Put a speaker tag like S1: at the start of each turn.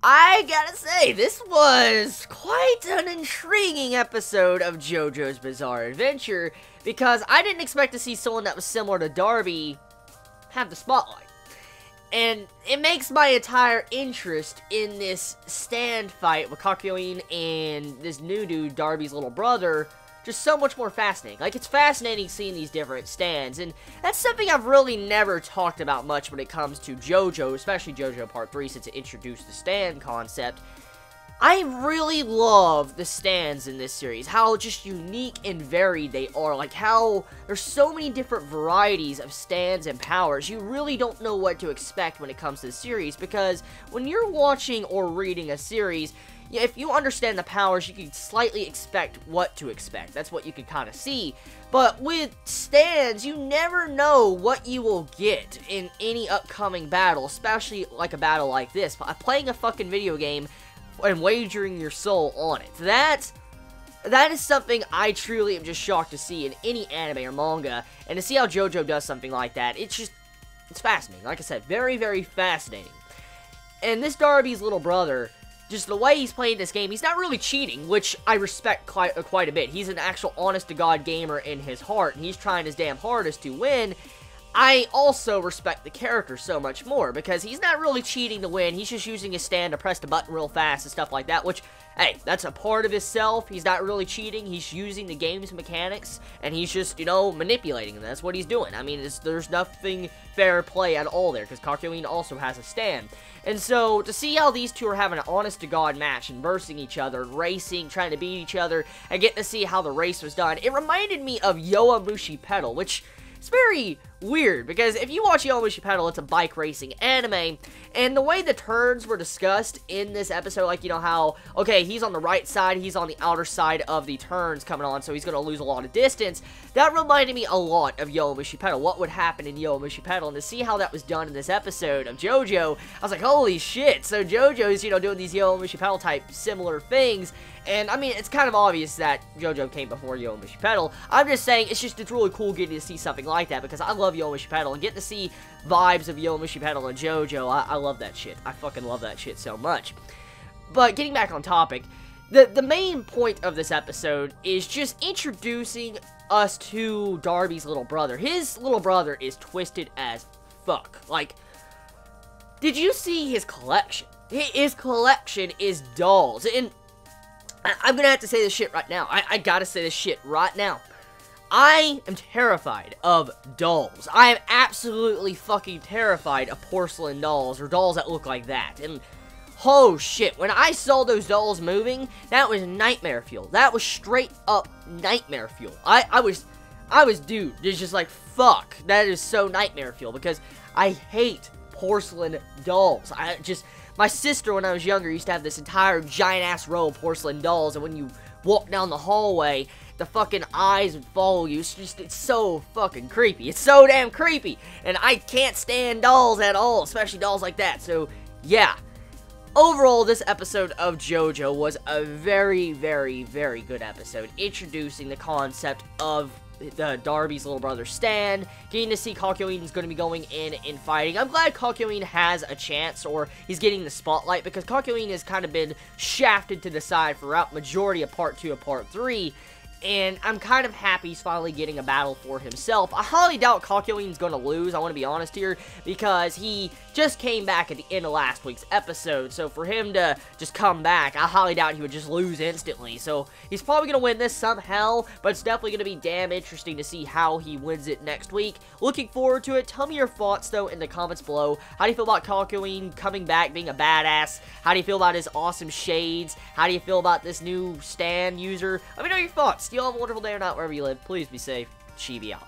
S1: I gotta say, this was quite an intriguing episode of JoJo's Bizarre Adventure, because I didn't expect to see someone that was similar to Darby have the spotlight. And it makes my entire interest in this stand fight with Kakyoin and this new dude, Darby's little brother, just so much more fascinating. Like, it's fascinating seeing these different stands, and that's something I've really never talked about much when it comes to JoJo, especially JoJo Part 3, since it introduced the stand concept. I really love the stands in this series, how just unique and varied they are, like how there's so many different varieties of stands and powers. You really don't know what to expect when it comes to the series, because when you're watching or reading a series, if you understand the powers, you can slightly expect what to expect. That's what you can kind of see. But with stands, you never know what you will get in any upcoming battle, especially like a battle like this. Playing a fucking video game and wagering your soul on it. That is something I truly am just shocked to see in any anime or manga. And to see how JoJo does something like that, it's fascinating. Like I said, very, very fascinating. And this Darby's little brother, just the way he's playing this game, he's not really cheating, which I respect quite a bit. He's an actual honest-to-God gamer in his heart, and he's trying his damn hardest to win. I also respect the character so much more, because he's not really cheating to win. He's just using his stand to press the button real fast and stuff like that, which, hey, that's a part of himself. He's not really cheating. He's using the game's mechanics, and he's just, you know, manipulating them. That's what he's doing. I mean, there's nothing fair play at all there, because Kakyoin also has a stand. And so, to see how these two are having an honest-to-God match and versing each other, racing, trying to beat each other, and getting to see how the race was done, it reminded me of Yowamushi Pedal, which is very weird, because if you watch Yowamushi Pedal, it's a bike racing anime, and the way the turns were discussed in this episode, like, you know how, okay, he's on the right side, he's on the outer side of the turns coming on, so he's going to lose a lot of distance, that reminded me a lot of Yowamushi Pedal, what would happen in Yowamushi Pedal, and to see how that was done in this episode of JoJo, I was like, holy shit, so JoJo's, you know, doing these Yowamushi Pedal type similar things, and, I mean, it's kind of obvious that JoJo came before Yowamushi Pedal. I'm just saying, it's really cool getting to see something like that, because I love Yowamushi Pedal, and getting to see vibes of Yowamushi Pedal and JoJo, I love that shit. I fucking love that shit so much. But, getting back on topic, the main point of this episode is just introducing us to Darby's little brother. His little brother is twisted as fuck. Like, did you see his collection? His collection is dolls, and I'm gonna have to say this shit right now. I gotta say this shit right now. I am terrified of dolls. I am absolutely fucking terrified of porcelain dolls, or dolls that look like that. And, oh shit, when I saw those dolls moving, that was nightmare fuel. That was straight up nightmare fuel. I was, dude, it's just like, fuck, that is so nightmare fuel, because I hate porcelain dolls. My sister, when I was younger, used to have this entire giant-ass row of porcelain dolls, and when you walk down the hallway, the fucking eyes would follow you. It's so fucking creepy. It's so damn creepy, and I can't stand dolls at all, especially dolls like that, so, yeah. Overall, this episode of JoJo was a very, very, very good episode, introducing the concept of Darby's little brother Stan, getting to see Kakyoin is going to be going in and fighting. I'm glad Kakyoin has a chance, or he's getting the spotlight, because Kakyoin has kind of been shafted to the side throughout majority of Part 2 and Part 3, and I'm kind of happy he's finally getting a battle for himself. I highly doubt Kakyoin's going to lose, I want to be honest here, because he just came back at the end of last week's episode, so for him to just come back, I highly doubt he would just lose instantly, so he's probably going to win this somehow, but it's definitely going to be damn interesting to see how he wins it next week. Looking forward to it. Tell me your thoughts, though, in the comments below. How do you feel about Kakyoin coming back, being a badass? How do you feel about his awesome shades? How do you feel about this new stand user? Let me know your thoughts. Do you all have a wonderful day or not, wherever you live. Please be safe. Chibi out.